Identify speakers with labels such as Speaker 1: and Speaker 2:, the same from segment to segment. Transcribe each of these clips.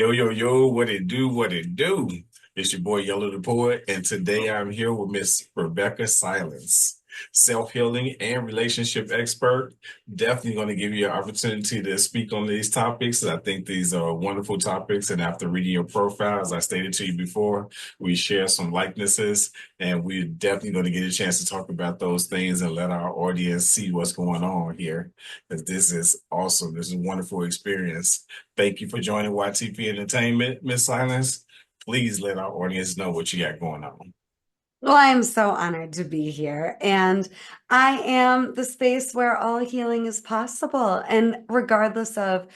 Speaker 1: Yo, yo, yo, what it do, what it do? It's your boy Yellow the Poet, and today I'm here with Miss Rebecca Silence, self-healing and relationship expert. Definitely going to give you an opportunity to speak on these topics. I think these are wonderful topics, and after reading your profile, as I stated to you before, we share some likenesses, and we're definitely going to get a chance to talk about those things and let our audience see what's going on here. Because this is awesome. This is a wonderful experience. Thank you for joining YTP Entertainment, Miss Silence. Please let our audience know what you got going on.
Speaker 2: Well, I am so honored to be here. And I am the space where all healing is possible. And regardless of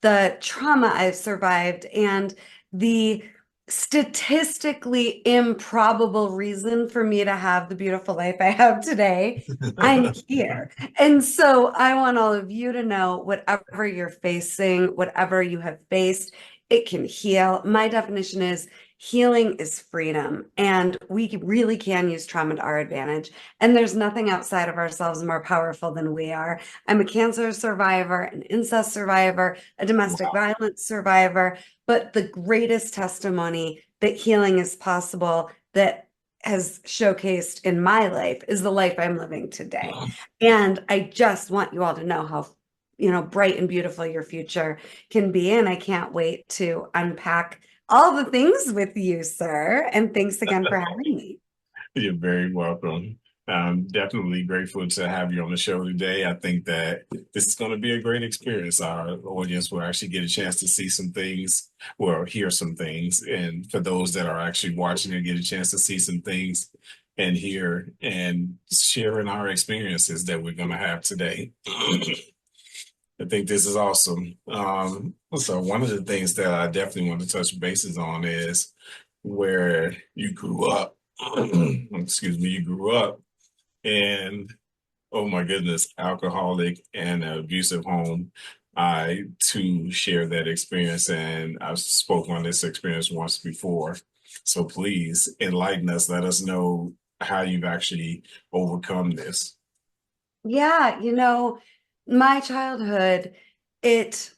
Speaker 2: the trauma I've survived and the statistically improbable reason for me to have the beautiful life I have today, I'm here. And so I want all of you to know whatever you're facing, whatever you have faced, it can heal. My definition is healing is freedom, and we really can use trauma to our advantage. And there's nothing outside of ourselves more powerful than we are. I'm a cancer survivor, an incest survivor, a domestic
Speaker 1: Wow.
Speaker 2: violence survivor, but the greatest testimony that healing is possible that has showcased in my life is the life I'm living today. And I just want you all to know how bright and beautiful your future can be. And I can't wait to unpack all the things with you, sir. And thanks again for having me.
Speaker 1: You're very welcome. I'm definitely grateful to have you on the show today. I think that this is going to be a great experience. Our audience will actually get a chance to see some things, well, hear some things. And for those that are actually watching and get a chance to see some things and hear and sharing our experiences that we're going to have today. I think this is awesome. So one of the things that I definitely want to touch bases on is where you grew up. Excuse me, you grew up and oh my goodness, alcoholic and abusive home. I too share that experience and I've spoken on this experience once before. So please enlighten us, let us know how you've actually overcome this.
Speaker 2: Yeah, my childhood, it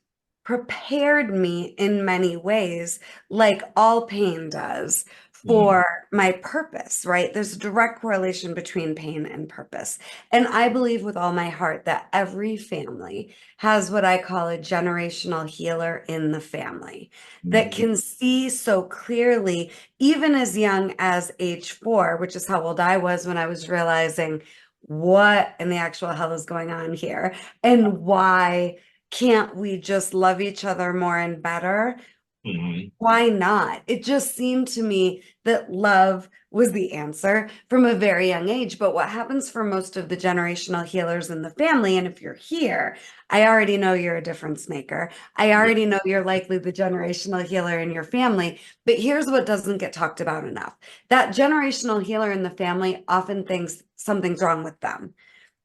Speaker 2: prepared me in many ways, like all pain does,
Speaker 1: Mhm.
Speaker 2: for my purpose, right? There's a direct correlation between pain and purpose. And I believe with all my heart that every family has what I call a generational healer in the family that
Speaker 1: Mhm.
Speaker 2: can see so clearly, even as young as age 4, which is how old I was when I was realizing what in the actual hell is going on here? And why can't we just love each other more and better?
Speaker 1: Mhm.
Speaker 2: Why not? It just seemed to me that love was the answer from a very young age. But what happens for most of the generational healers in the family, and if you're here, I already know you're a difference maker. I
Speaker 1: Yeah.
Speaker 2: already know you're likely the generational healer in your family. But here's what doesn't get talked about enough. That generational healer in the family often thinks something's wrong with them,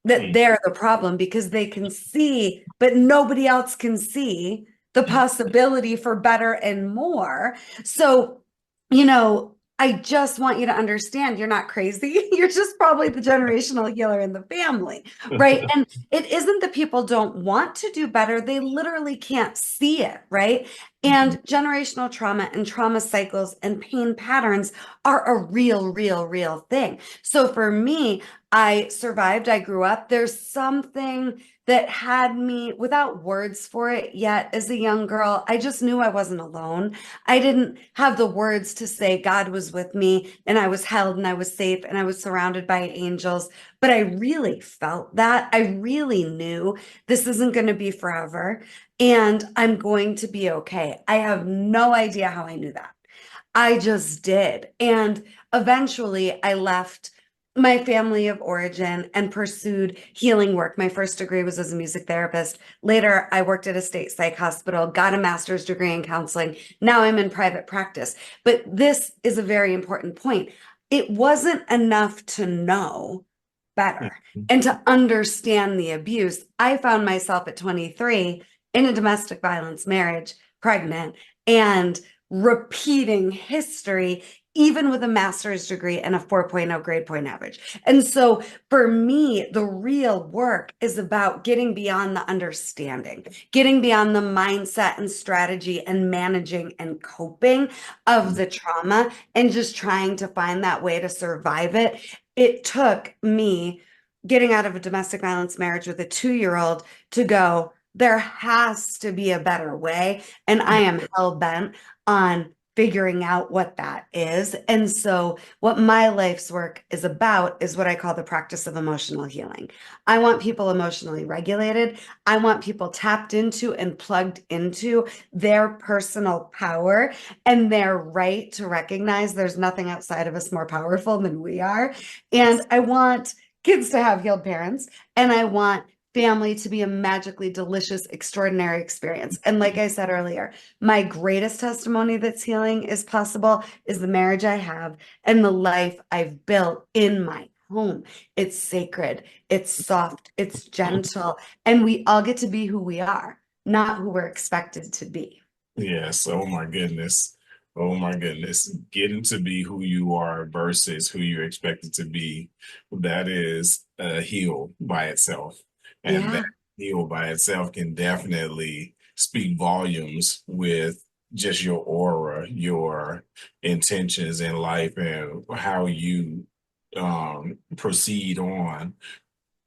Speaker 2: that
Speaker 1: Mhm.
Speaker 2: they're the problem because they can see, but nobody else can see the possibility for better and more. So, I just want you to understand you're not crazy. You're just probably the generational healer in the family, right? And it isn't that people don't want to do better, they literally can't see it, right? And
Speaker 1: Mhm.
Speaker 2: generational trauma and trauma cycles and pain patterns are a real, real, real thing. So for me, I survived. I grew up. There's something that had me without words for it yet as a young girl. I just knew I wasn't alone. I didn't have the words to say God was with me and I was held and I was safe and I was surrounded by angels. But I really felt that. I really knew this isn't going to be forever and I'm going to be okay. I have no idea how I knew that. I just did. And eventually I left my family of origin and pursued healing work. My first degree was as a music therapist. Later, I worked at a state psych hospital, got a master's degree in counseling. Now I'm in private practice. But this is a very important point. It wasn't enough to know better
Speaker 1: Mhm.
Speaker 2: and to understand the abuse. I found myself at 23 in a domestic violence marriage, pregnant, and repeating history, even with a master's degree and a 4.0 grade point average. And so for me, the real work is about getting beyond the understanding, getting beyond the mindset and strategy and managing and coping of the trauma and just trying to find that way to survive it. It took me getting out of a domestic violence marriage with a 2-year-old to go, there has to be a better way. And I am hell bent on figuring out what that is. And so, what my life's work is about is what I call the practice of emotional healing. I want people emotionally regulated. I want people tapped into and plugged into their personal power and their right to recognize there's nothing outside of us more powerful than we are. And I want kids to have healed parents, and I want family to be a magically delicious, extraordinary experience. And like I said earlier, my greatest testimony that's healing is possible is the marriage I have and the life I've built in my home. It's sacred, it's soft, it's gentle, and we all get to be who we are, not who we're expected to be.
Speaker 1: Yes. Oh my goodness. Oh my goodness. Getting to be who you are versus who you're expected to be, that is a heal by itself. And that
Speaker 2: Yeah.
Speaker 1: heal by itself can definitely speak volumes with just your aura, your intentions in life, and how you proceed on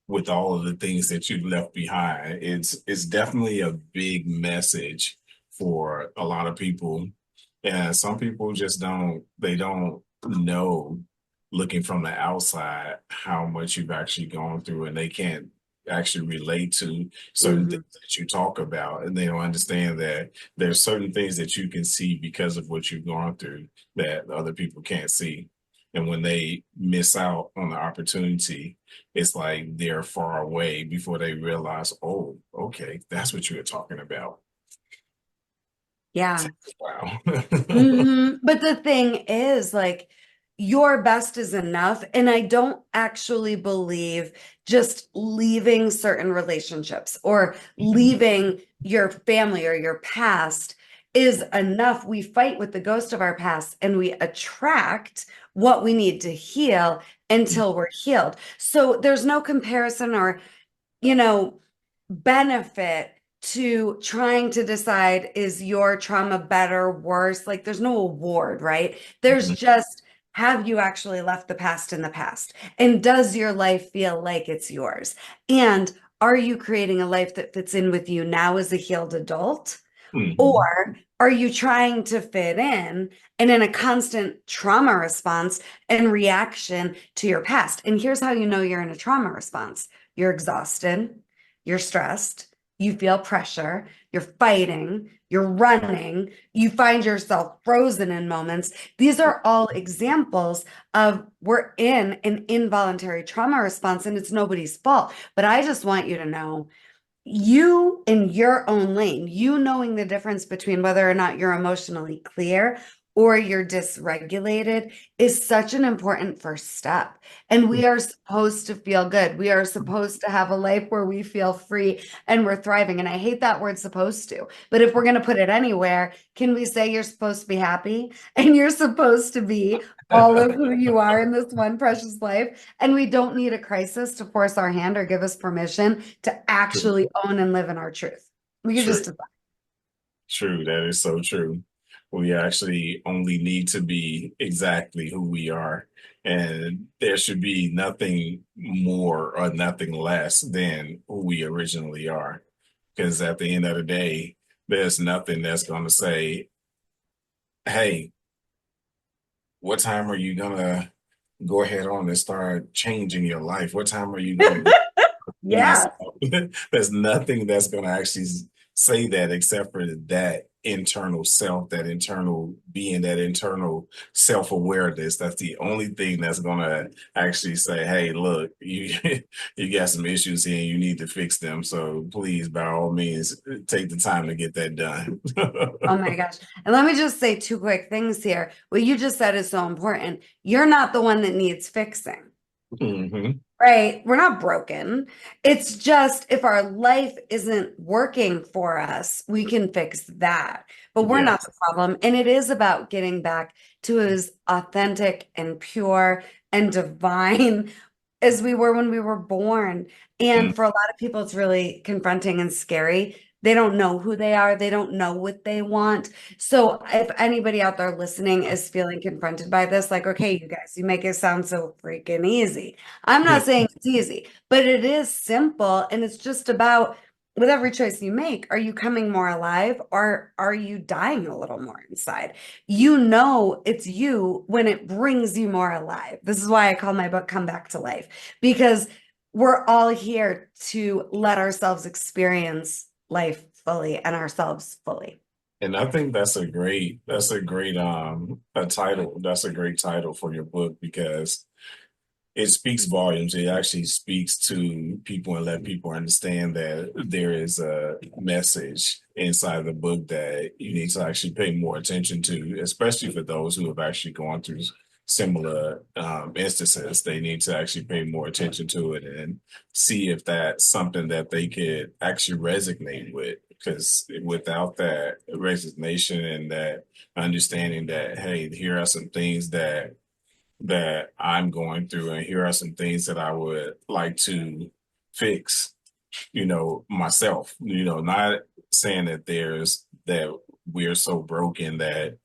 Speaker 1: with all of the things that you've left behind. It's definitely a big message for a lot of people. And some people just don't know, looking from the outside, how much you've actually gone through, and they can't actually relate to certain
Speaker 2: Mhm.
Speaker 1: things that you talk about, and they don't understand that there's certain things that you can see because of what you've gone through that other people can't see. And when they miss out on the opportunity, it's like they're far away before they realize, oh, okay, that's what you were talking about.
Speaker 2: Yeah.
Speaker 1: Wow.
Speaker 2: But the thing is, like, your best is enough. And I don't actually believe just leaving certain relationships or leaving your family or your past is enough. We fight with the ghost of our past and we attract what we need to heal until we're healed. So there's no comparison or, you know, benefit to trying to decide, is your trauma better, worse? Like there's no award, right? There's just, have you actually left the past in the past? And does your life feel like it's yours? And are you creating a life that fits in with you now as a healed adult?
Speaker 1: Mhm.
Speaker 2: Or are you trying to fit in a constant trauma response and reaction to your past? And here's how you know you're in a trauma response. You're exhausted, you're stressed, you feel pressure, you're fighting, you're running, you find yourself frozen in moments. These are all examples of we're in an involuntary trauma response and it's nobody's fault. But I just want you to know, you in your own lane, you knowing the difference between whether or not you're emotionally clear or you're dysregulated is such an important first step. And we are supposed to feel good. We are supposed to have a life where we feel free and we're thriving. And I hate that word supposed to, but if we're going to put it anywhere, can we say you're supposed to be happy and you're supposed to be all of who you are in this one precious life? And we don't need a crisis to force our hand or give us permission to
Speaker 1: True,
Speaker 2: actually own and live in our truth. We can
Speaker 1: true,
Speaker 2: just,
Speaker 1: true. That is so true. We actually only need to be exactly who we are. And there should be nothing more or nothing less than who we originally are. Because at the end of the day, there's nothing that's going to say, hey, what time are you going to go ahead on and start changing your life? What time are you going to
Speaker 2: yeah.
Speaker 1: yourself? There's nothing that's going to actually say that except for that internal self, that internal being, that internal self-awareness. That's the only thing that's going to actually say, hey, look, you you got some issues here and you need to fix them. So please, by all means, take the time to get that done.
Speaker 2: Oh my gosh. And let me just say two quick things here. What you just said is so important. You're not the one that needs fixing.
Speaker 1: Hmm.
Speaker 2: right? We're not broken. It's just if our life isn't working for us, we can fix that. But we're not the
Speaker 1: Yes.
Speaker 2: problem. And it is about getting back to as authentic and pure and divine as we were when we were born.
Speaker 1: Mm.
Speaker 2: And for a lot of people, it's really confronting and scary. They don't know who they are, they don't know what they want. So, if anybody out there listening is feeling confronted by this, like, okay, you guys, you make it sound so freaking easy. I'm not saying it's easy, but it is simple. And it's just about with every choice you make, are you coming more alive or are you dying a little more inside? You know, it's you when it brings you more alive. This is why I call my book Come Back to Life, because we're all here to let ourselves experience life fully and ourselves fully.
Speaker 1: And I think that's a great a title. That's a great title for your book because it speaks volumes. It actually speaks to people and let people understand that there is a message inside the book that you need to actually pay more attention to, especially for those who have actually gone through similar instances. They need to actually pay more attention to it and see if that's something that they could actually resonate with. Because without that resignation and that understanding that, hey, here are some things that I'm going through, and here are some things that I would like to fix, myself, not saying that we're so broken that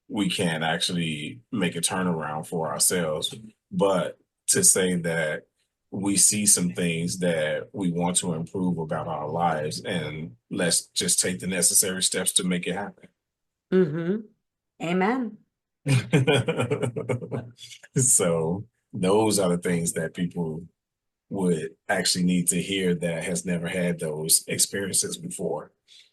Speaker 1: we can't actually make a turnaround for ourselves, but to say that we see some things that we want to improve about our lives and let's just take the necessary steps to make it happen.
Speaker 2: Hmm. Amen.
Speaker 1: So those are the things that people would actually need to hear that has never had those experiences before.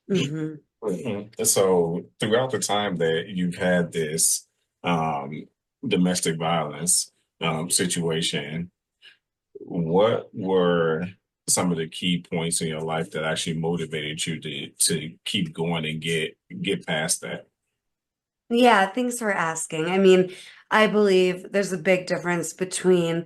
Speaker 2: Hmm.
Speaker 1: Mhm. So throughout the time that you've had this um, domestic violence situation, what were some of the key points in your life that actually motivated you to keep going and get past that?
Speaker 2: Yeah, thanks for asking. I mean, I believe there's a big difference between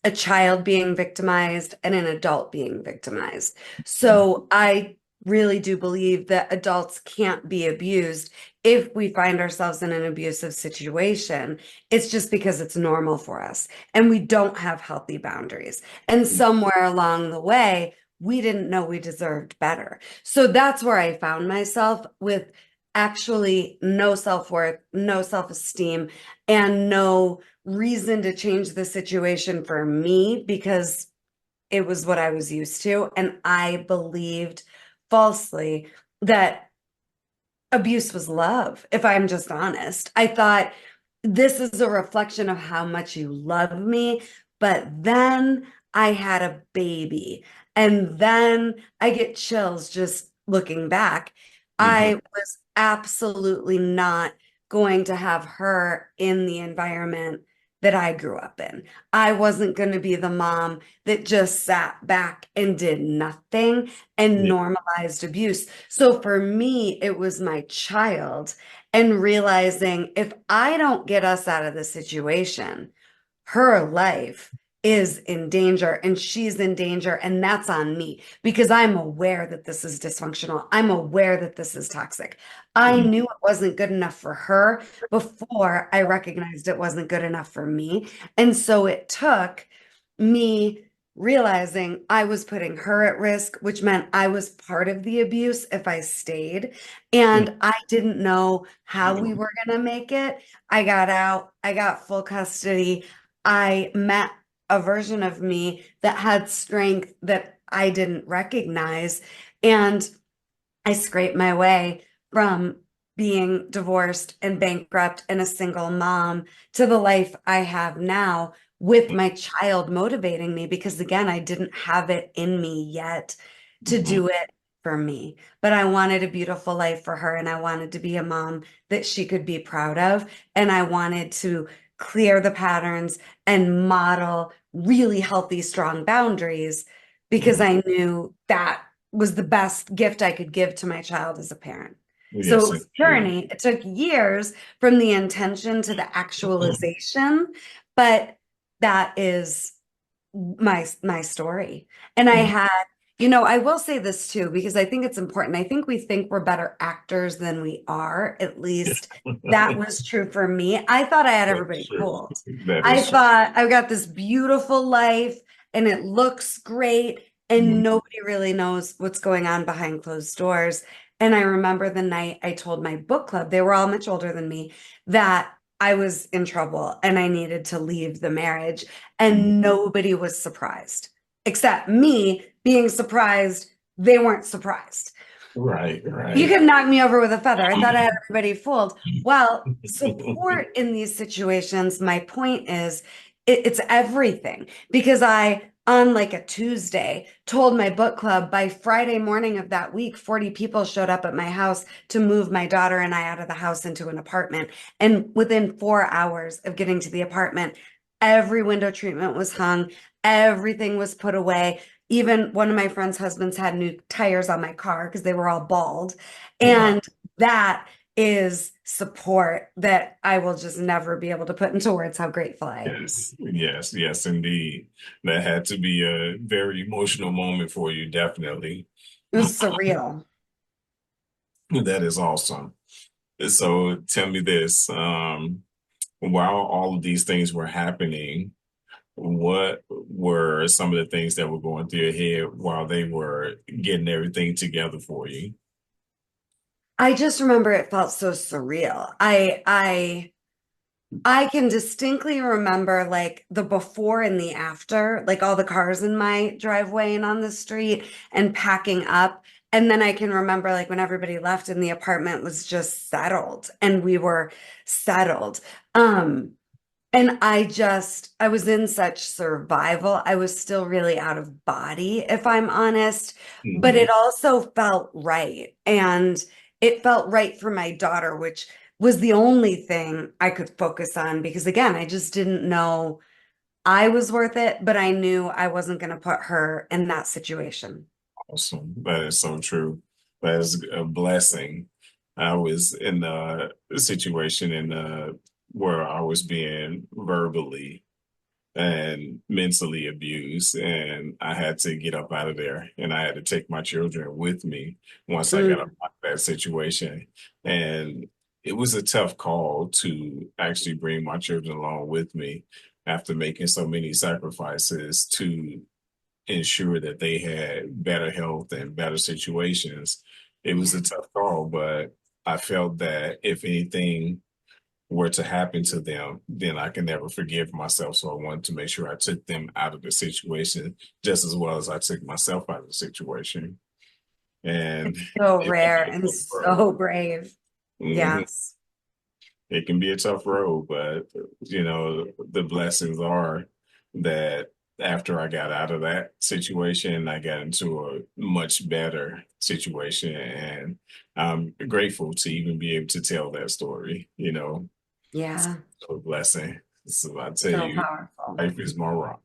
Speaker 2: a child being victimized and an adult being victimized. So I really do believe that adults can't be abused if we find ourselves in an abusive situation. It's just because it's normal for us and we don't have healthy boundaries. And somewhere along the way, we didn't know we deserved better. So that's where I found myself with actually no self-worth, no self-esteem, and no reason to change the situation for me because it was what I was used to. And I believed falsely that abuse was love, if I'm just honest. I thought this is a reflection of how much you love me. But then I had a baby, and then I get chills just looking back.
Speaker 1: Mhm.
Speaker 2: I was absolutely not going to have her in the environment that I grew up in. I wasn't going to be the mom that just sat back and did nothing and
Speaker 1: Yeah.
Speaker 2: normalized abuse. So for me, it was my child and realizing if I don't get us out of the situation, her life is in danger and she's in danger. And that's on me because I'm aware that this is dysfunctional. I'm aware that this is toxic. I
Speaker 1: Mhm.
Speaker 2: knew it wasn't good enough for her before I recognized it wasn't good enough for me. And so it took me realizing I was putting her at risk, which meant I was part of the abuse if I stayed. And I didn't know how we were going to make it. I got out, I got full custody. I met a version of me that had strength that I didn't recognize. And I scraped my way from being divorced and bankrupt and a single mom to the life I have now with my child motivating me because, again, I didn't have it in me yet to
Speaker 1: Mhm.
Speaker 2: do it for me. But I wanted a beautiful life for her and I wanted to be a mom that she could be proud of. And I wanted to clear the patterns and model really healthy, strong boundaries because
Speaker 1: Mhm.
Speaker 2: I knew that was the best gift I could give to my child as a parent. So it
Speaker 1: Yes,
Speaker 2: was a journey. It took years from the intention to the actualization, but that is my story. And I
Speaker 1: Mm.
Speaker 2: had, I will say this too, because I think it's important. I think we think we're better actors than we are. At least that was true for me. I thought I had
Speaker 1: That's
Speaker 2: everybody
Speaker 1: true.
Speaker 2: fooled.
Speaker 1: That
Speaker 2: I
Speaker 1: is true.
Speaker 2: thought I've got this beautiful life and it looks great, and
Speaker 1: Mm.
Speaker 2: nobody really knows what's going on behind closed doors. And I remember the night I told my book club, they were all much older than me, that I was in trouble and I needed to leave the marriage.
Speaker 1: Mm.
Speaker 2: And nobody was surprised, except me being surprised. They weren't surprised.
Speaker 1: Right,
Speaker 2: You
Speaker 1: right.
Speaker 2: could knock me over with a feather. I thought I had everybody fooled. Well, support in these situations, my point is it's everything, because on like a Tuesday, told my book club by Friday morning of that week, 40 people showed up at my house to move my daughter and I out of the house into an apartment. And within 4 hours of getting to the apartment, every window treatment was hung, everything was put away. Even one of my friends' husbands had new tires on my car because they were all bald.
Speaker 1: Wow.
Speaker 2: And that is support that I will just never be able to put into words how grateful I am.
Speaker 1: Yes, yes, yes, indeed. That had to be a very emotional moment for you, definitely.
Speaker 2: It was surreal.
Speaker 1: That is awesome. So tell me this, while all of these things were happening, what were some of the things that were going through your head while they were getting everything together for you?
Speaker 2: I just remember it felt so surreal. I can distinctly remember like the before and the after, like all the cars in my driveway and on the street and packing up. And then I can remember like when everybody left and the apartment was just settled and we were settled. Um, and I was in such survival. I was still really out of body, if I'm honest, but
Speaker 1: Hmm.
Speaker 2: it also felt right. And it felt right for my daughter, which was the only thing I could focus on because, again, I just didn't know I was worth it, but I knew I wasn't going to put her in that situation.
Speaker 1: Awesome. That is so true. That is a blessing. I was in a situation where I was being verbally and mentally abused, and I had to get up out of there, and I had to take my children with me once I got up
Speaker 2: Mm,
Speaker 1: out of that situation. And it was a tough call to actually bring my children along with me after making so many sacrifices to ensure that they had better health and better situations. It was
Speaker 2: yeah.
Speaker 1: a tough call, but I felt that if anything were to happen to them, then I can never forgive myself. So I wanted to make sure I took them out of the situation just as well as I took myself out of the situation. And
Speaker 2: So
Speaker 1: it can
Speaker 2: rare
Speaker 1: be a
Speaker 2: and
Speaker 1: tough road.
Speaker 2: so brave.
Speaker 1: Mhm.
Speaker 2: Yes.
Speaker 1: It can be a tough road, but the blessings are that after I got out of that situation, I got into a much better situation. And I'm grateful to even be able to tell that story, it's
Speaker 2: Yeah.
Speaker 1: a blessing. So I tell
Speaker 2: So
Speaker 1: you,
Speaker 2: powerful.
Speaker 1: life is my rock.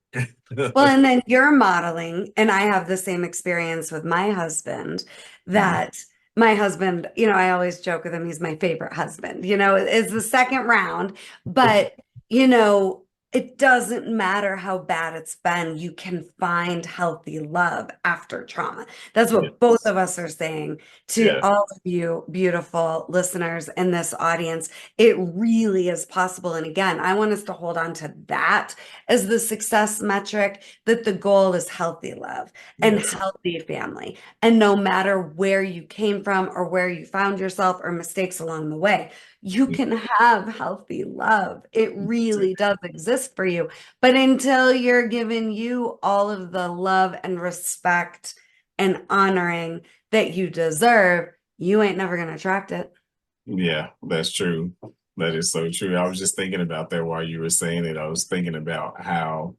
Speaker 2: Well, and then you're modeling, and I have the same experience with my husband
Speaker 1: Mhm.
Speaker 2: that my husband, I always joke with him, he's my favorite husband, it's the second round, but, you know, it doesn't matter how bad it's been, you can find healthy love after trauma. That's what both
Speaker 1: Yes.
Speaker 2: of us are saying to
Speaker 1: Yes.
Speaker 2: all of you beautiful listeners in this audience. It really is possible. And again, I want us to hold on to that as the success metric, that the goal is healthy love and
Speaker 1: Yes.
Speaker 2: healthy family. And no matter where you came from or where you found yourself or mistakes along the way, you can have healthy love. It really does exist for you. But until you're giving you all of the love and respect and honoring that you deserve, you ain't never going to attract it.
Speaker 1: Yeah, that's true. That is so true. I was just thinking about that while you were saying it. I was thinking about how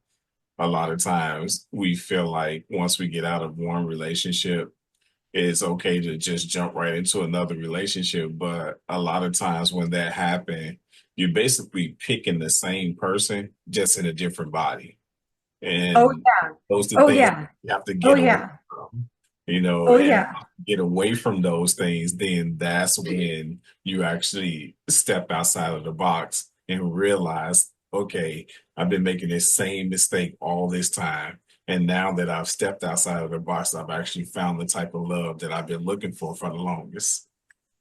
Speaker 1: a lot of times we feel like once we get out of one relationship, it's okay to just jump right into another relationship. But a lot of times when that happens, you're basically picking the same person just in a different body.
Speaker 2: Oh,
Speaker 1: And
Speaker 2: yeah.
Speaker 1: those are
Speaker 2: Oh,
Speaker 1: things
Speaker 2: yeah.
Speaker 1: you have to
Speaker 2: Oh,
Speaker 1: get away
Speaker 2: yeah.
Speaker 1: from,
Speaker 2: Oh,
Speaker 1: and
Speaker 2: yeah.
Speaker 1: get away from those things, then that's when you actually step outside of the box and realize okay, I've been making this same mistake all this time. And now that I've stepped outside of the box, I've actually found the type of love that I've been looking for the longest.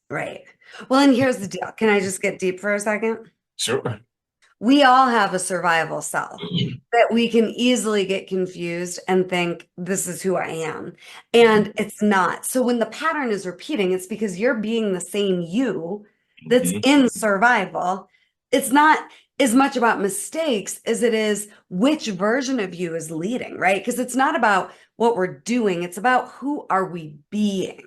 Speaker 2: Right. Well, and here's the deal. Can I just get deep for a second?
Speaker 1: Sure.
Speaker 2: We all have a survival self that we can easily get confused and think this is who I am. And it's not. So when the pattern is repeating, it's because you're being the same you that's
Speaker 1: Mhm.
Speaker 2: in survival. It's not as much about mistakes as it is which version of you is leading, right? Because it's not about what we're doing, it's about who are we being.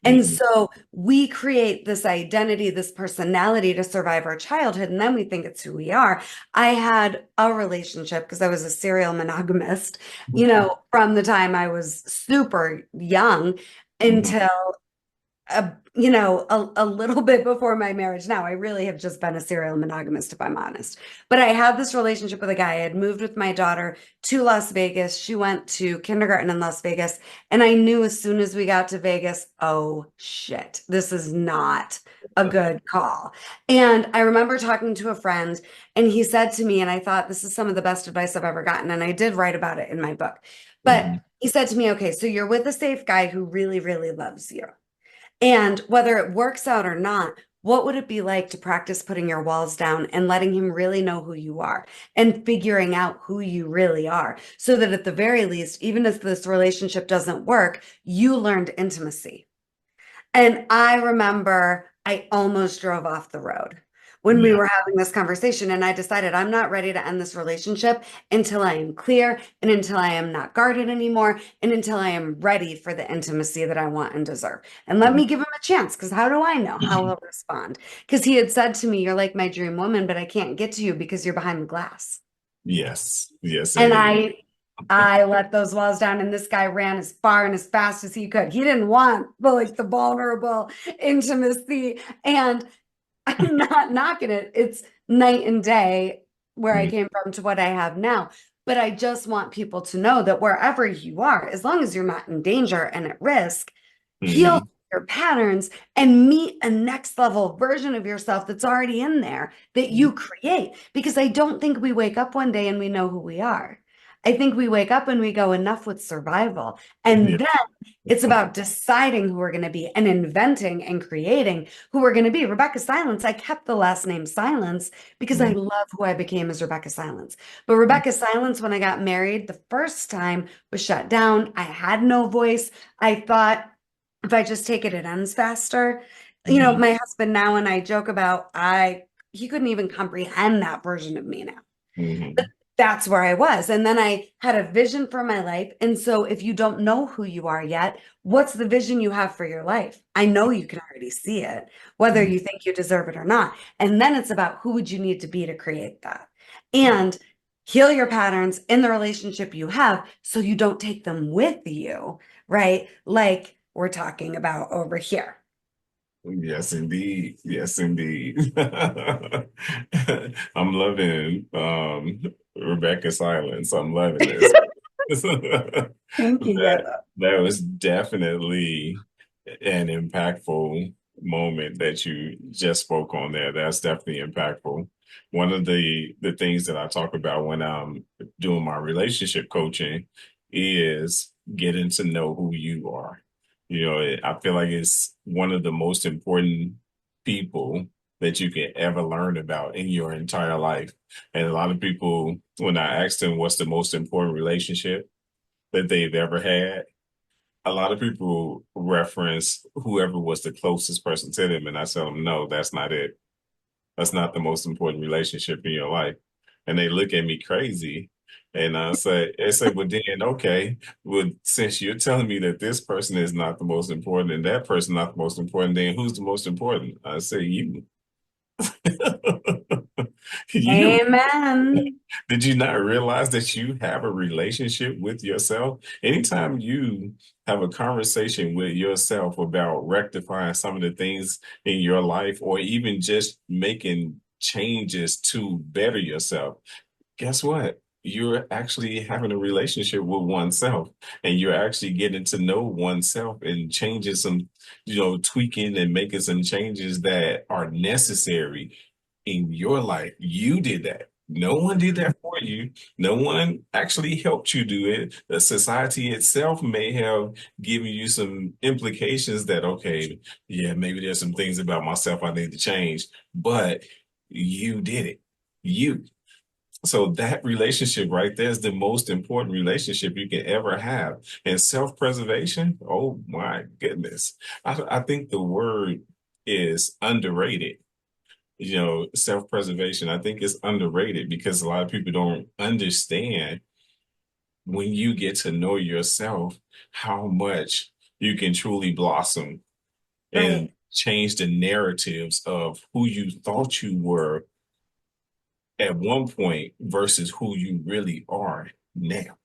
Speaker 2: And
Speaker 1: Mhm.
Speaker 2: so we create this identity, this personality to survive our childhood, and then we think it's who we are. I had a relationship because I was a serial monogamist, from the time I was super young
Speaker 1: Mhm.
Speaker 2: until a little bit before my marriage now. I really have just been a serial monogamist, if I'm honest. But I had this relationship with a guy. I had moved with my daughter to Las Vegas. She went to kindergarten in Las Vegas. And I knew as soon as we got to Vegas, oh shit, this is not a good call. And I remember talking to a friend, and he said to me, and I thought this is some of the best advice I've ever gotten. And I did write about it in my book. But
Speaker 1: Mhm.
Speaker 2: he said to me, okay, so you're with a safe guy who really, really loves you. And whether it works out or not, what would it be like to practice putting your walls down and letting him really know who you are and figuring out who you really are so that at the very least, even if this relationship doesn't work, you learned intimacy. And I remember I almost drove off the road when we
Speaker 1: Yeah.
Speaker 2: were having this conversation. And I decided I'm not ready to end this relationship until I am clear and until I am not guarded anymore and until I am ready for the intimacy that I want and deserve. And let me give him a chance because how do I know how he'll respond? Because he had said to me, "You're like my dream woman, but I can't get to you because you're behind the glass."
Speaker 1: Yes. Yes,
Speaker 2: And
Speaker 1: indeed.
Speaker 2: I let those walls down, and this guy ran as far and as fast as he could. He didn't want the vulnerable intimacy, and I'm not knocking it. It's night and day where I
Speaker 1: Mhm.
Speaker 2: came from to what I have now. But I just want people to know that wherever you are, as long as you're not in danger and at risk, heal
Speaker 1: Mhm.
Speaker 2: your patterns and meet a next level version of yourself that's already in there that you create. Because I don't think we wake up one day and we know who we are. I think we wake up and we go enough with survival.
Speaker 1: Yeah.
Speaker 2: And then it's about deciding who we're going to be and inventing and creating who we're going to be. Rebecca Silence, I kept the last name Silence because I
Speaker 1: Mhm.
Speaker 2: love who I became as Rebecca Silence. But Rebecca Silence, when I got married the first time, was shut down. I had no voice. I thought if I just take it, it ends faster.
Speaker 1: Mhm.
Speaker 2: My husband now and I joke about he couldn't even comprehend that version of me now.
Speaker 1: Mhm.
Speaker 2: That's where I was. And then I had a vision for my life. And so if you don't know who you are yet, what's the vision you have for your life? I know you can already see it, whether
Speaker 1: Mhm.
Speaker 2: you think you deserve it or not. And then it's about who would you need to be to create that?
Speaker 1: Mhm.
Speaker 2: And heal your patterns in the relationship you have so you don't take them with you, right? Like we're talking about over here.
Speaker 1: Yes, indeed. Yes, indeed. I'm loving Rebecca Silence. I'm loving this.
Speaker 2: Thank you,
Speaker 1: That
Speaker 2: Yetta.
Speaker 1: that was definitely an impactful moment that you just spoke on there. That's definitely impactful. One of the things that I talk about when I'm doing my relationship coaching is getting to know who you are. I feel like it's one of the most important people that you can ever learn about in your entire life. And a lot of people, when I ask them what's the most important relationship that they've ever had, a lot of people reference whoever was the closest person to them. And I tell them, no, that's not it. That's not the most important relationship in your life. And they look at me crazy. And I say, well, then, okay, well, since you're telling me that this person is not the most important and that person not the most important, then who's the most important? I say, you. You.
Speaker 2: Amen.
Speaker 1: Did you not realize that you have a relationship with yourself? Anytime you have a conversation with yourself about rectifying some of the things in your life or even just making changes to better yourself, guess what? You're actually having a relationship with oneself and you're actually getting to know oneself and changing some, tweaking and making some changes that are necessary in your life. You did that. No one did that for you. No one actually helped you do it. The society itself may have given you some implications that, okay, yeah, maybe there's some things about myself I need to change, but you did it. You. So that relationship right there is the most important relationship you can ever have. And self-preservation, oh my goodness. I think the word is underrated. Self-preservation, I think is underrated because a lot of people don't understand when you get to know yourself how much you can truly blossom and
Speaker 2: Right.
Speaker 1: change the narratives of who you thought you were at one point versus who you really are now.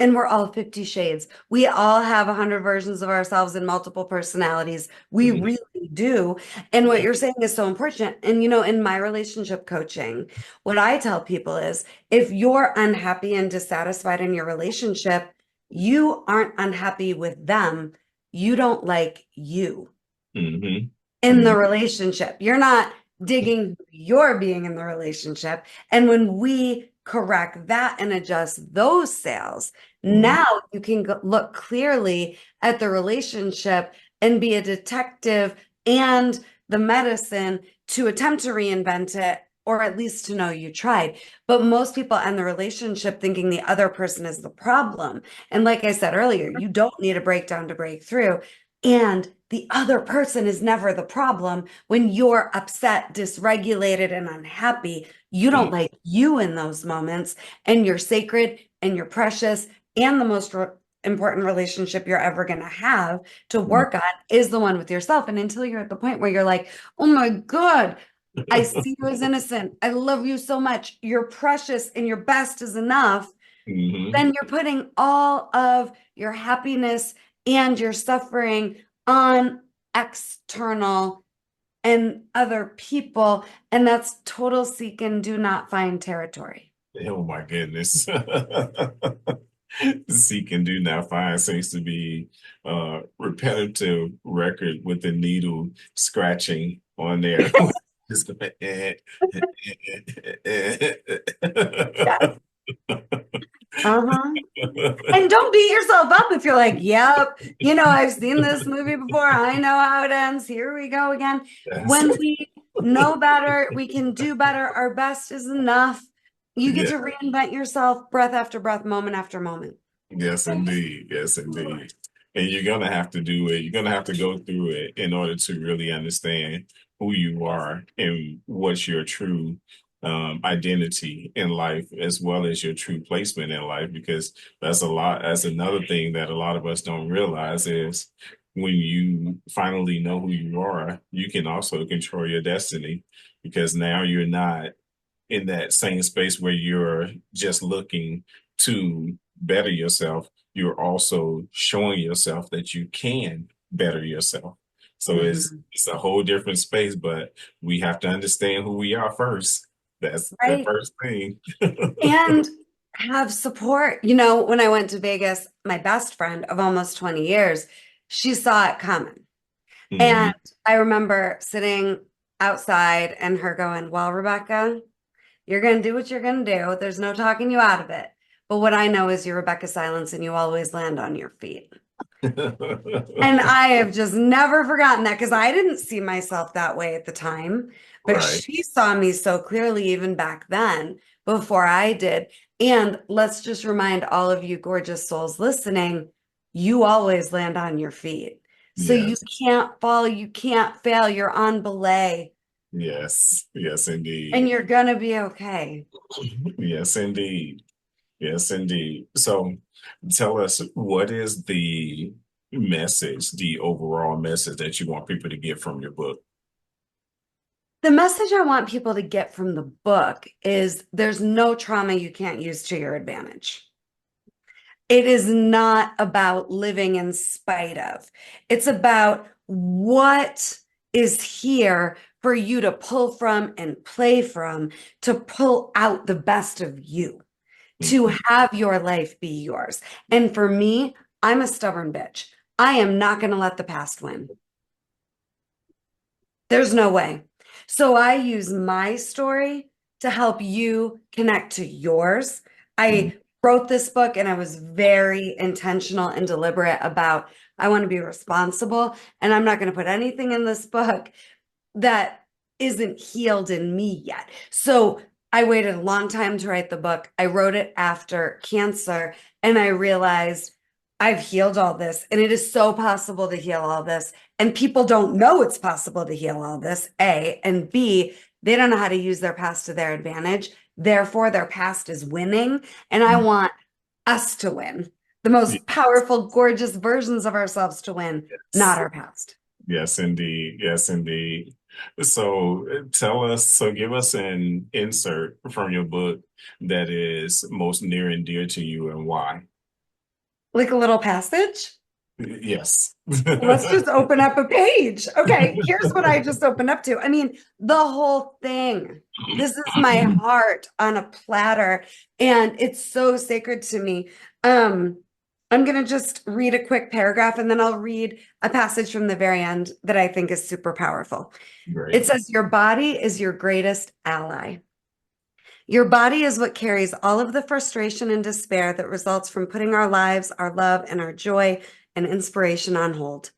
Speaker 2: And we're all 50 shades. We all have 100 versions of ourselves and multiple personalities. We
Speaker 1: Mhm.
Speaker 2: really do. And what you're saying is so important. And, in my relationship coaching, what I tell people is if you're unhappy and dissatisfied in your relationship, you aren't unhappy with them. You don't like you
Speaker 1: Mhm.
Speaker 2: in the
Speaker 1: Mhm.
Speaker 2: relationship. You're not digging your being in the relationship. And when we correct that and adjust those sales,
Speaker 1: Mhm.
Speaker 2: now you can look clearly at the relationship and be a detective and the medicine to attempt to reinvent it, or at least to know you tried. But most people end the relationship thinking the other person is the problem. And like I said earlier, you don't need a breakdown to break through. And the other person is never the problem. When you're upset, dysregulated, and unhappy, you don't like you in those moments. And you're sacred and you're precious. And the most important relationship you're ever going to have to
Speaker 1: Mhm.
Speaker 2: work on is the one with yourself. And until you're at the point where you're like, oh my God, I see you as innocent. I love you so much. You're precious and your best is enough.
Speaker 1: Mhm.
Speaker 2: Then you're putting all of your happiness and your suffering on external and other people. And that's total seek and do not find territory.
Speaker 1: Oh my goodness. Seek and do not find seems to be repetitive record with the needle scratching on there. Just going,
Speaker 2: Yes. Uh-huh. And don't beat yourself up if you're like, yep, I've seen this movie before. I know how it ends. Here we go again.
Speaker 1: Yes.
Speaker 2: When we know better, we can do better. Our best is enough. You get
Speaker 1: Yeah.
Speaker 2: to reinvent yourself breath after breath, moment after moment.
Speaker 1: Yes, indeed. Yes, indeed. And you're gonna have to do it. You're gonna have to go through it in order to really understand who you are and what's your true identity in life, as well as your true placement in life. Because that's a lot. That's another thing that a lot of us don't realize is when you finally know who you are, you can also control your destiny. Because now you're not in that same space where you're just looking to better yourself, you're also showing yourself that you can better yourself. So
Speaker 2: Mhm.
Speaker 1: it's a whole different space, but we have to understand who we are first. That's the
Speaker 2: Right.
Speaker 1: first thing.
Speaker 2: And have support. When I went to Vegas, my best friend of almost 20 years, she saw it coming. And
Speaker 1: Mhm.
Speaker 2: I remember sitting outside and her going, well, Rebecca, you're going to do what you're going to do. There's no talking you out of it. But what I know is you're Rebecca Silence and you always land on your feet. And I have just never forgotten that because I didn't see myself that way at the time. But
Speaker 1: Right.
Speaker 2: she saw me so clearly even back then before I did. And let's just remind all of you gorgeous souls listening, you always land on your feet. So you
Speaker 1: Yes.
Speaker 2: can't fall, you can't fail. You're on belay
Speaker 1: Yes. Yes,
Speaker 2: and
Speaker 1: indeed.
Speaker 2: you're gonna be okay.
Speaker 1: Yes, indeed. Yes, indeed. So tell us, what is the message, the overall message that you want people to get from your book?
Speaker 2: The message I want people to get from the book is there's no trauma you can't use to your advantage. It is not about living in spite of. It's about what is here for you to pull from and play from to pull out the best of you, to
Speaker 1: Mhm.
Speaker 2: have your life be yours. And for me, I'm a stubborn bitch. I am not going to let the past win. There's no way. So I use my story to help you connect to yours. I wrote this book and I was very intentional and deliberate about I want to be responsible, and I'm not going to put anything in this book that isn't healed in me yet. So I waited a long time to write the book. I wrote it after cancer, and I realized I've healed all this, and it is so possible to heal all this. And people don't know it's possible to heal all this, A, and B, they don't know how to use their past to their advantage. Therefore, their past is winning. And I want us to win, the most powerful, gorgeous versions of ourselves to win, not our past.
Speaker 1: Yes, indeed. Yes, indeed. So give us an insert from your book that is most near and dear to you and why.
Speaker 2: Like a little passage.
Speaker 1: Yes.
Speaker 2: Let's just open up a page. Okay, here's what I just opened up to. I mean, the whole thing. This is my heart on a platter, and it's so sacred to me. I'm going to just read a quick paragraph, and then I'll read a passage from the very end that I think is super powerful.
Speaker 1: Great.
Speaker 2: It says, "Your body is your greatest ally. Your body is what carries all of the frustration and despair that results from putting our lives, our love, and our joy and inspiration on hold.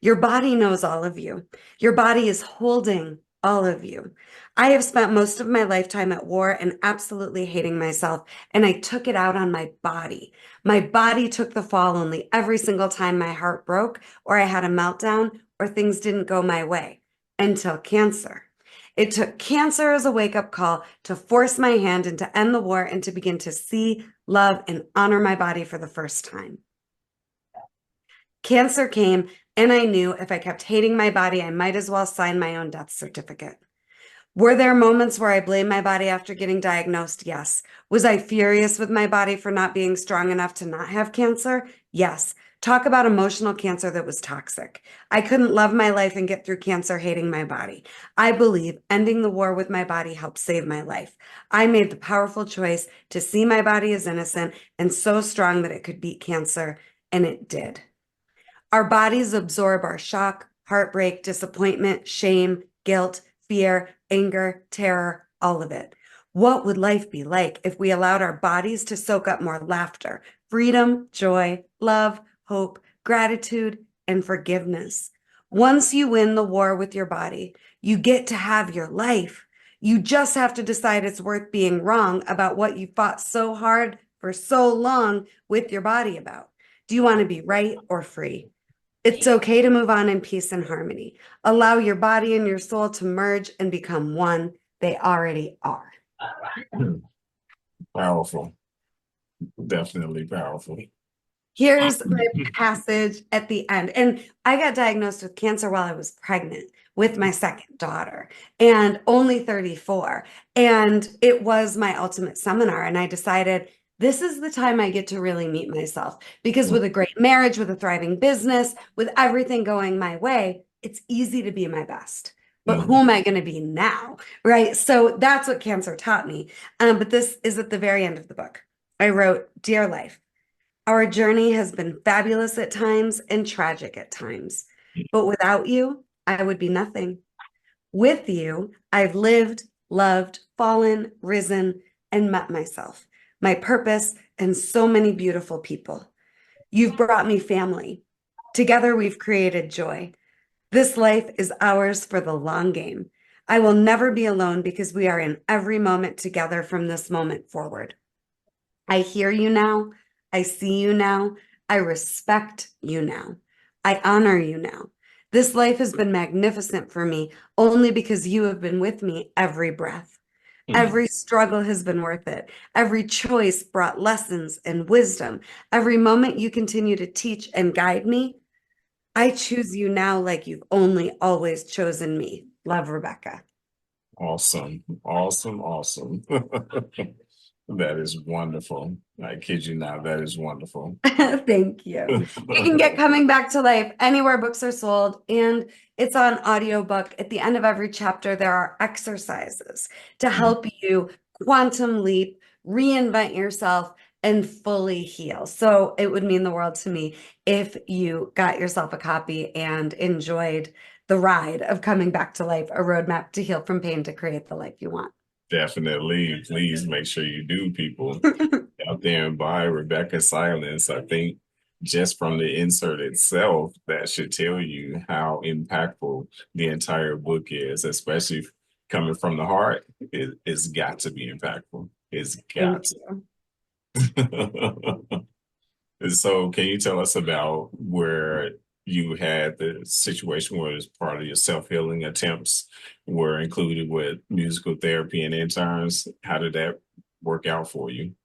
Speaker 2: Your body knows all of you. Your body is holding all of you. I have spent most of my lifetime at war and absolutely hating myself, and I took it out on my body. My body took the fall only every single time my heart broke, or I had a meltdown, or things didn't go my way, until cancer. It took cancer as a wake-up call to force my hand and to end the war and to begin to see, love, and honor my body for the first time. Cancer came, and I knew if I kept hating my body, I might as well sign my own death certificate. Were there moments where I blamed my body after getting diagnosed? Yes. Was I furious with my body for not being strong enough to not have cancer? Yes. Talk about emotional cancer that was toxic. I couldn't love my life and get through cancer hating my body. I believe ending the war with my body helped save my life. I made the powerful choice to see my body as innocent and so strong that it could beat cancer, and it did. Our bodies absorb our shock, heartbreak, disappointment, shame, guilt, fear, anger, terror, all of it. What would life be like if we allowed our bodies to soak up more laughter, freedom, joy, love, hope, gratitude, and forgiveness? Once you win the war with your body, you get to have your life. You just have to decide it's worth being wrong about what you fought so hard for so long with your body about. Do you want to be right or free? It's okay to move on in peace and harmony. Allow your body and your soul to merge and become one. They already are.
Speaker 1: Powerful. Definitely powerful.
Speaker 2: Here's my passage at the end. And I got diagnosed with cancer while I was pregnant with my second daughter and only 34. And it was my ultimate seminar. And I decided this is the time I get to really meet myself, because with a great marriage, with a thriving business, with everything going my way, it's easy to be my best. But who am I going to be now? Right. So that's what cancer taught me. But this is at the very end of the book. I wrote, "Dear life, our journey has been fabulous at times and tragic at times. But without you, I would be nothing. With you, I've lived, loved, fallen, risen, and met myself, my purpose, and so many beautiful people. You've brought me family. Together, we've created joy. This life is ours for the long game. I will never be alone because we are in every moment together from this moment forward. I hear you now. I see you now. I respect you now. I honor you now. This life has been magnificent for me only because you have been with me every breath. Every struggle has been worth it. Every choice brought lessons and wisdom. Every moment you continue to teach and guide me. I choose you now like you've only always chosen me. Love, Rebecca."
Speaker 1: Awesome. Awesome. Awesome. That is wonderful. I kid you not. That is wonderful.
Speaker 2: Thank you. You can get Coming Back to Life anywhere books are sold, and it's on audiobook. At the end of every chapter, there are exercises to help you quantum leap, reinvent yourself, and fully heal. So it would mean the world to me if you got yourself a copy and enjoyed the ride of Coming Back to Life, a roadmap to heal from pain to create the life you want.
Speaker 1: Definitely. Please make sure you do, people out there and buy Rebecca's Silence. I think just from the insert itself, that should tell you how impactful the entire book is, especially coming from the heart. It's got to be impactful. It's got
Speaker 2: Thank
Speaker 1: to.
Speaker 2: you.
Speaker 1: So, can you tell us about where you had the situation where as part of your self-healing attempts were included with musical therapy and interns? How did that work out for you?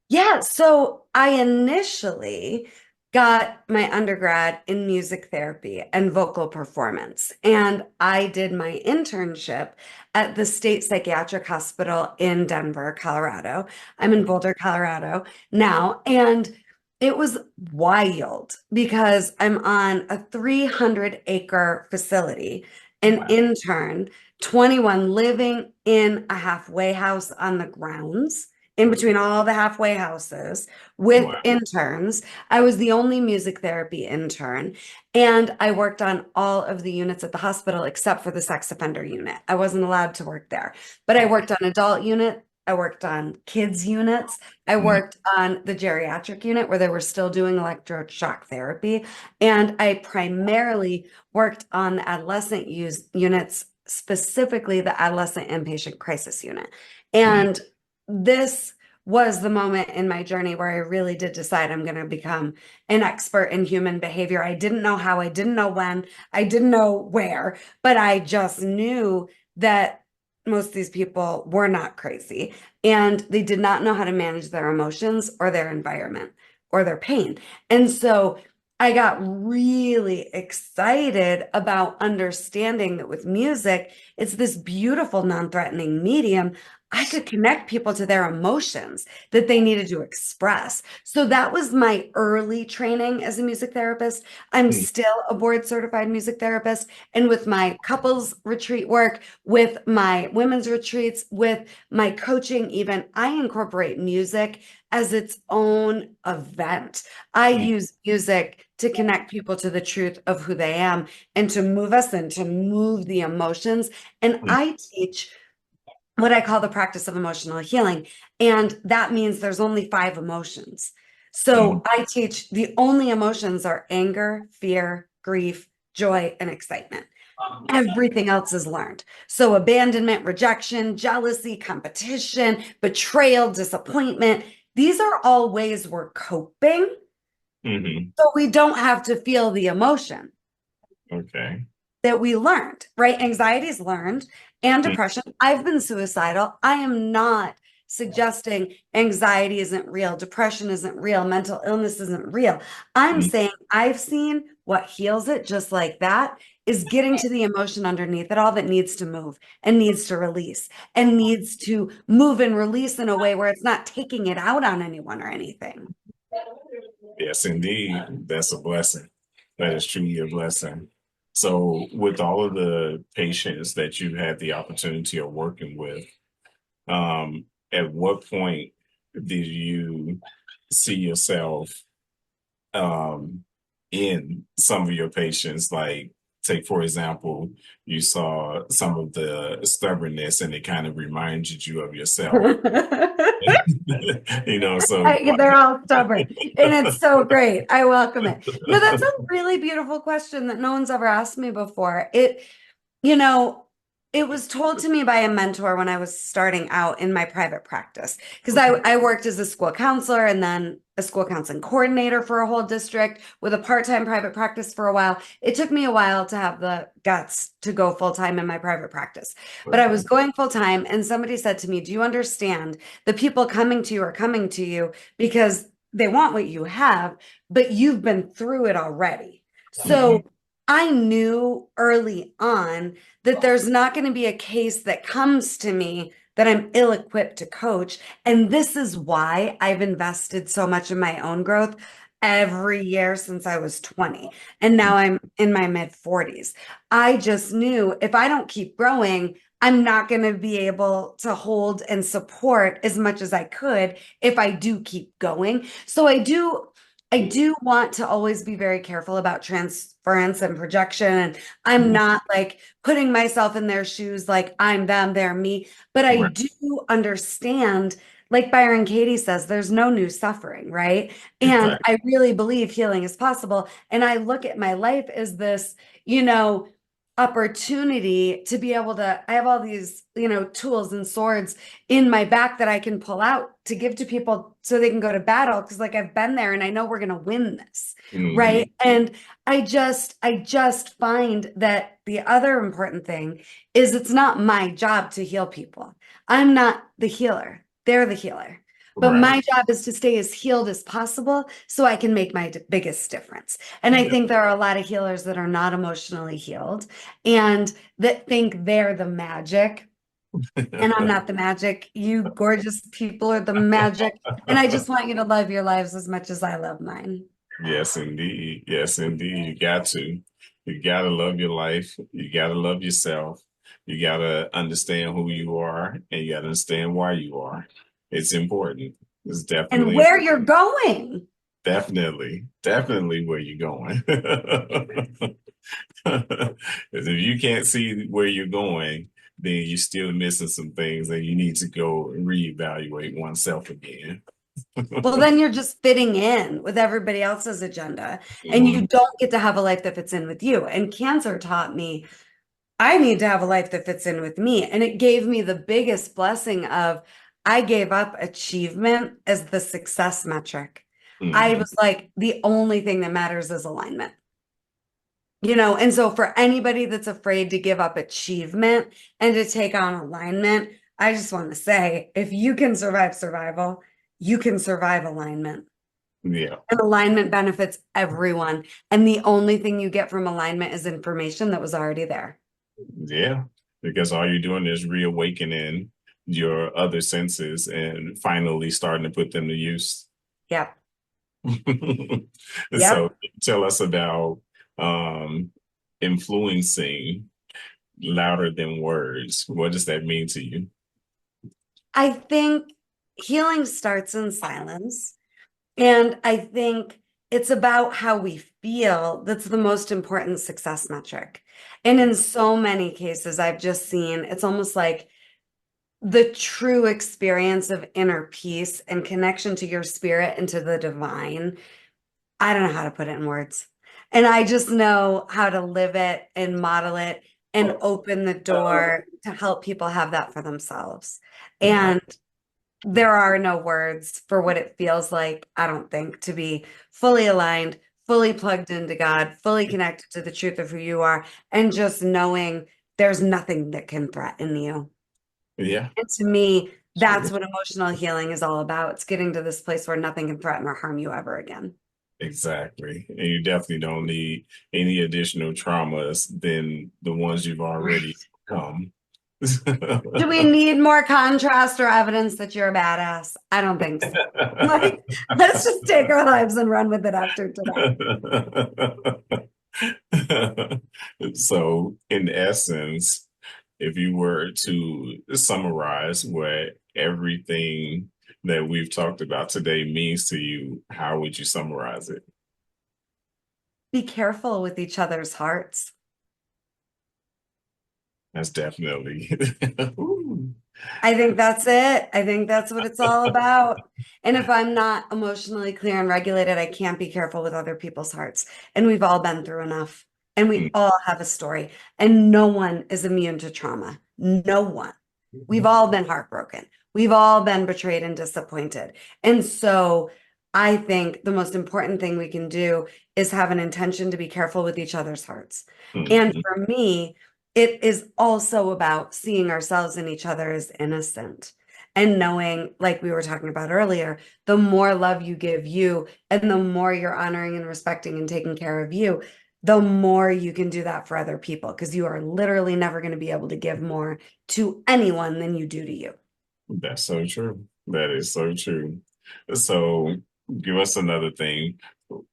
Speaker 2: Yeah, so I initially got my undergrad in music therapy and vocal performance. And I did my internship at the State Psychiatric Hospital in Denver, Colorado. I'm in Boulder, Colorado now. And it was wild because I'm on a 300-acre facility, an
Speaker 1: Wow.
Speaker 2: intern, 21 living in a halfway house on the grounds in between all the halfway houses with
Speaker 1: Wow.
Speaker 2: interns. I was the only music therapy intern, and I worked on all of the units at the hospital except for the sex offender unit. I wasn't allowed to work there, but I worked on adult unit. I worked on kids units. I
Speaker 1: Mhm.
Speaker 2: worked on the geriatric unit where they were still doing electroshock therapy. And I primarily worked on the adolescent units, specifically the adolescent inpatient crisis unit.
Speaker 1: Mhm.
Speaker 2: And this was the moment in my journey where I really did decide I'm going to become an expert in human behavior. I didn't know how, I didn't know when, I didn't know where, but I just knew that most of these people were not crazy and they did not know how to manage their emotions or their environment or their pain. And so I got really excited about understanding that with music, it's this beautiful, non-threatening medium. I could connect people to their emotions that they needed to express. So that was my early training as a music therapist. I'm
Speaker 1: Mhm.
Speaker 2: still a board certified music therapist. And with my couples retreat work, with my women's retreats, with my coaching, even, I incorporate music as its own event. I
Speaker 1: Mhm.
Speaker 2: use music to connect people to the truth of who they am and to move us and to move the emotions. And
Speaker 1: Mhm.
Speaker 2: I teach what I call the practice of emotional healing. And that means there's only 5 emotions.
Speaker 1: Mhm.
Speaker 2: So I teach the only emotions are anger, fear, grief, joy, and excitement. Everything else is learned. So abandonment, rejection, jealousy, competition, betrayal, disappointment. These are all ways we're coping.
Speaker 1: Mhm.
Speaker 2: So we don't have to feel the emotion
Speaker 1: Okay.
Speaker 2: that we learned, right? Anxiety is learned and
Speaker 1: Mhm.
Speaker 2: depression. I've been suicidal. I am not suggesting anxiety isn't real, depression isn't real, mental illness isn't real. I'm
Speaker 1: Mhm.
Speaker 2: saying I've seen what heals it just like that is getting to the emotion underneath it all that needs to move and needs to release and needs to move and release in a way where it's not taking it out on anyone or anything.
Speaker 1: Yes, indeed. That's a blessing. That is truly a blessing. So, with all of the patients that you had the opportunity of working with, at what point did you see yourself um, in some of your patients? Like, take for example, you saw some of the stubbornness, and it kind of reminded you of yourself. So
Speaker 2: They're all stubborn, and it's so great. I welcome it. No, that's a really beautiful question that no one's ever asked me before. You know, it was told to me by a mentor when I was starting out in my private practice, because I worked as a school counselor and then a school counseling coordinator for a whole district with a part-time private practice for a while. It took me a while to have the guts to go full-time in my private practice, but I was going full-time, and somebody said to me, "Do you understand the people coming to you are coming to you because they want what you have, but you've been through it already." So
Speaker 1: Mhm.
Speaker 2: I knew early on that there's not going to be a case that comes to me that I'm ill equipped to coach. And this is why I've invested so much in my own growth every year since I was 20. And now I'm in my mid 40s. I just knew if I don't keep growing, I'm not going to be able to hold and support as much as I could if I do keep going. So I do I do want to always be very careful about transference and projection. And I'm
Speaker 1: Mhm.
Speaker 2: not like putting myself in their shoes, like I'm them, they're me. But I
Speaker 1: Right.
Speaker 2: do understand, like Byron Katie says, there's no new suffering, right? And
Speaker 1: Exactly.
Speaker 2: I really believe healing is possible. And I look at my life as this, you know, opportunity to be able to, I have all these, tools and swords in my back that I can pull out to give to people so they can go to battle because like I've been there and I know we're going to win this, right?
Speaker 1: Hmm.
Speaker 2: And I just find that the other important thing is it's not my job to heal people. I'm not the healer. They're the healer. But
Speaker 1: Right.
Speaker 2: my job is to stay as healed as possible so I can make my biggest difference. And I
Speaker 1: Yeah.
Speaker 2: think there are a lot of healers that are not emotionally healed and that think they're the magic, and I'm not the magic. You gorgeous people are the magic. And I just want you to love your lives as much as I love mine.
Speaker 1: Yes, indeed. Yes, indeed. You got to. You got to love your life. You got to love yourself. You got to understand who you are and you got to understand why you are. It's important. It's
Speaker 2: And
Speaker 1: definitely,
Speaker 2: where you're going.
Speaker 1: definitely where you're going. Because if you can't see where you're going, then you're still missing some things and you need to go and reevaluate oneself again.
Speaker 2: Well, then you're just fitting in with everybody else's agenda, and
Speaker 1: Mhm.
Speaker 2: you don't get to have a life that fits in with you. And cancer taught me I need to have a life that fits in with me. And it gave me the biggest blessing of I gave up achievement as the success metric. I
Speaker 1: Mhm.
Speaker 2: was like, the only thing that matters is alignment. And so for anybody that's afraid to give up achievement and to take on alignment, I just want to say if you can survive survival, you can survive alignment.
Speaker 1: Yeah.
Speaker 2: And alignment benefits everyone. And the only thing you get from alignment is information that was already there.
Speaker 1: Yeah, because all you're doing is reawakening your other senses and finally starting to put them to use.
Speaker 2: Yep.
Speaker 1: So
Speaker 2: Yep.
Speaker 1: tell us about um, influencing louder than words. What does that mean to you?
Speaker 2: I think healing starts in silence. And I think it's about how we feel that's the most important success metric. And in so many cases, I've just seen it's almost like the true experience of inner peace and connection to your spirit and to the divine. I don't know how to put it in words. And I just know how to live it and model it and open the door to help people have that for themselves.
Speaker 1: Yeah,
Speaker 2: And there are no words for what it feels like, I don't think, to be fully aligned, fully plugged into God, fully connected to the truth of who you are, and just knowing there's nothing that can threaten you.
Speaker 1: yeah,
Speaker 2: And to me,
Speaker 1: sure.
Speaker 2: that's what emotional healing is all about. It's getting to this place where nothing can threaten or harm you ever again.
Speaker 1: Exactly. And you definitely don't need any additional traumas than the ones you've already
Speaker 2: Right.
Speaker 1: come.
Speaker 2: Do we need more contrast or evidence that you're a badass? I don't think so. Like, let's just take our lives and run with it after today.
Speaker 1: So, in essence, if you were to summarize what everything that we've talked about today means to you, how would you summarize it?
Speaker 2: Be careful with each other's hearts.
Speaker 1: That's definitely. Ooh.
Speaker 2: I think that's it. I think that's what it's all about. And if I'm not emotionally clear and regulated, I can't be careful with other people's hearts. And we've all been through enough. And we all have a story. And no one is immune to trauma. No one. We've all been heartbroken. We've all been betrayed and disappointed. And so I think the most important thing we can do is have an intention to be careful with each other's hearts. And
Speaker 1: Mhm.
Speaker 2: for me, it is also about seeing ourselves and each other as innocent and knowing, like we were talking about earlier, the more love you give you and the more you're honoring and respecting and taking care of you, the more you can do that for other people because you are literally never going to be able to give more to anyone than you do to you.
Speaker 1: That's so true. That is so true. So, give us another thing.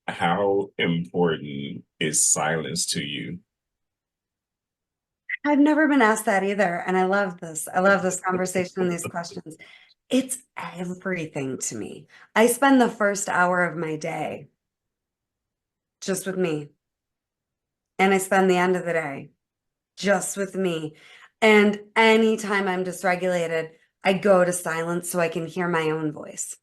Speaker 1: How important is silence to you?
Speaker 2: I've never been asked that either. And I love this. I love this conversation and these questions. It's everything to me. I spend the first hour of my day. just with me. And I spend the end of the day just with me. And anytime I'm dysregulated, I go to silence so I can hear my own voice.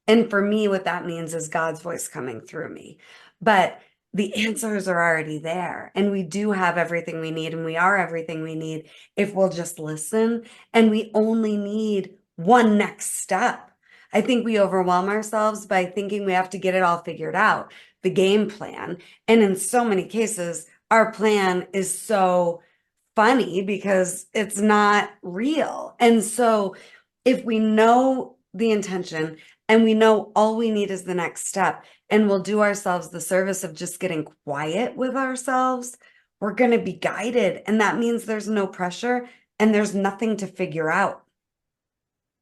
Speaker 2: And for me, what that means is God's voice coming through me. But the answers are already there. And we do have everything we need, and we are everything we need if we'll just listen. And we only need one next step. I think we overwhelm ourselves by thinking we have to get it all figured out, the game plan. And in so many cases, our plan is so funny because it's not real. And so if we know the intention and we know all we need is the next step, and we'll do ourselves the service of just getting quiet with ourselves, we're going to be guided. And that means there's no pressure and there's nothing to figure out.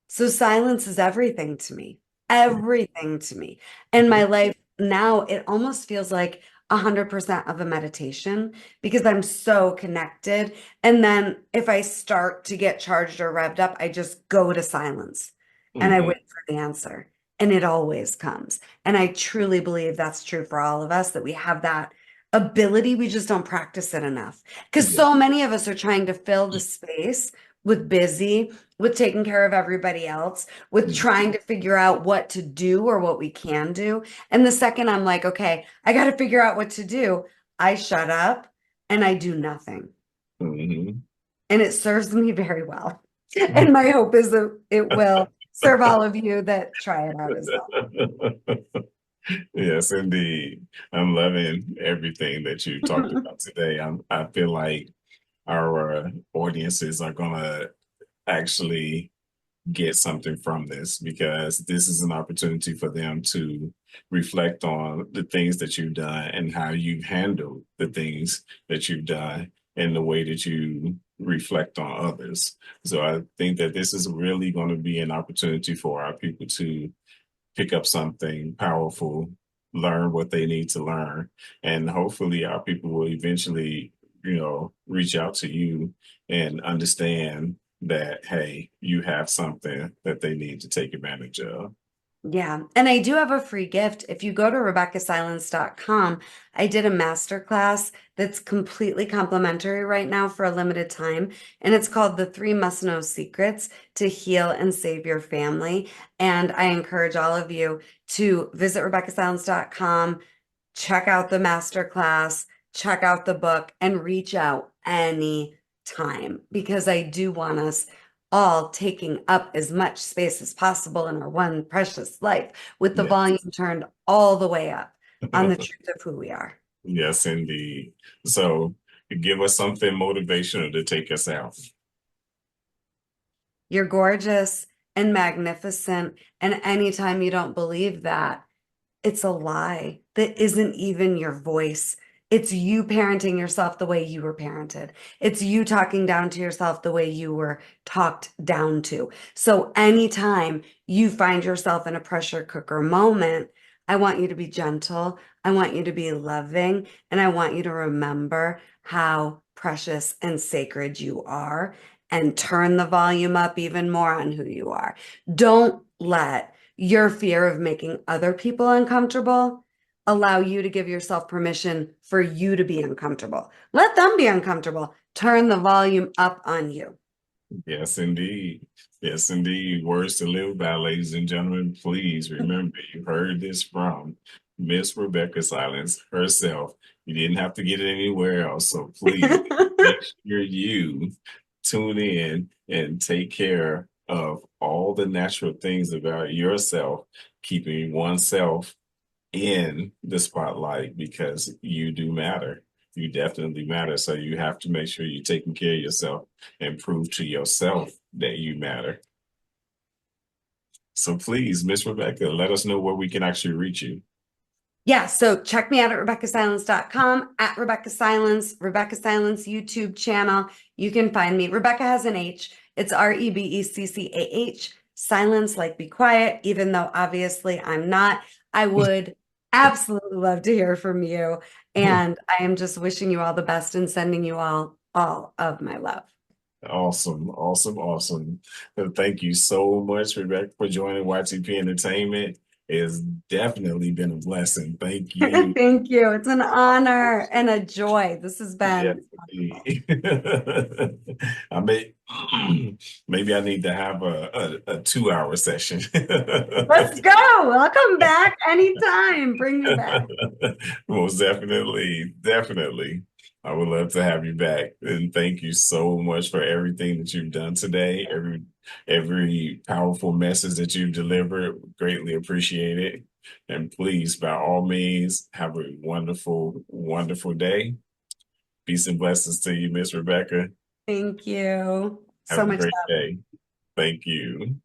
Speaker 2: So silence is everything to me, everything to me. And my life now, it almost feels like 100% of a meditation because I'm so connected. And then if I start to get charged or revved up, I just go to silence and I
Speaker 1: Mhm.
Speaker 2: wait for the answer. And it always comes. And I truly believe that's true for all of us, that we have that ability. We just don't practice it enough. Because
Speaker 1: Yeah.
Speaker 2: so many of us are trying to fill the space with busy, with taking care of everybody else, with
Speaker 1: Mhm.
Speaker 2: trying to figure out what to do or what we can do. And the second I'm like, okay, I got to figure out what to do, I shut up and I do nothing.
Speaker 1: Mhm.
Speaker 2: And it serves me very well. And my hope is that it will serve all of you that try it out as well.
Speaker 1: Yes, indeed. I'm loving everything that you talked about today. I feel like our audiences are gonna actually get something from this because this is an opportunity for them to reflect on the things that you've done and how you've handled the things that you've done and the way that you reflect on others. So I think that this is really going to be an opportunity for our people to pick up something powerful, learn what they need to learn, and hopefully our people will eventually, reach out to you and understand that hey, you have something that they need to take advantage of.
Speaker 2: Yeah. And I do have a free gift. If you go to RebeccaSilence.com, I did a masterclass that's completely complimentary right now for a limited time. And it's called The Three Must Know Secrets to Heal and Save Your Family. And I encourage all of you to visit RebeccaSilence.com, check out the masterclass, check out the book, and reach out any time because I do want us all taking up as much space as possible in our one precious life with the
Speaker 1: Yes.
Speaker 2: volume turned all the way up on the truth of who we are.
Speaker 1: Yes, indeed. So give us something motivational to take us out.
Speaker 2: You're gorgeous and magnificent. And anytime you don't believe that, it's a lie that isn't even your voice. It's you parenting yourself the way you were parented. It's you talking down to yourself the way you were talked down to. So anytime you find yourself in a pressure cooker moment, I want you to be gentle. I want you to be loving. And I want you to remember how precious and sacred you are and turn the volume up even more on who you are. Don't let your fear of making other people uncomfortable allow you to give yourself permission for you to be uncomfortable. Let them be uncomfortable. Turn the volume up on you.
Speaker 1: Yes, indeed. Yes, indeed. Words to live by, ladies and gentlemen. Please remember, you heard this from Miss Rebecca Silence herself. You didn't have to get it anywhere else. So please make sure you tune in and take care of all the natural things about yourself, keeping oneself in the spotlight because you do matter. You definitely matter. So you have to make sure you're taking care of yourself and prove to yourself that you matter. So please, Miss Rebecca, let us know where we can actually reach you.
Speaker 2: Yeah, so check me out at RebeccaSilence.com, at Rebecca Silence, Rebecca Silence YouTube channel. You can find me. Rebecca has an H. It's REBECCAH. Silence, like be quiet, even though obviously I'm not. I would absolutely love to hear from you. And I am just wishing you all the best and sending you all of my love.
Speaker 1: Awesome, awesome, awesome. And thank you so much, Rebecca, for joining YTP Entertainment. It's definitely been a blessing. Thank you.
Speaker 2: Thank you. It's an honor and a joy. This has
Speaker 1: Yeah,
Speaker 2: been.
Speaker 1: indeed. I may maybe I need to have a 2 hour session.
Speaker 2: Let's go. I'll come back anytime. Bring me back.
Speaker 1: Most definitely, definitely. I would love to have you back. And thank you so much for everything that you've done today. Every powerful message that you've delivered. Greatly appreciate it. And please, by all means, have a wonderful, wonderful day. Peace and blessings to you, Miss Rebecca.
Speaker 2: Thank you
Speaker 1: Have
Speaker 2: so
Speaker 1: a
Speaker 2: much.
Speaker 1: great day. Thank you.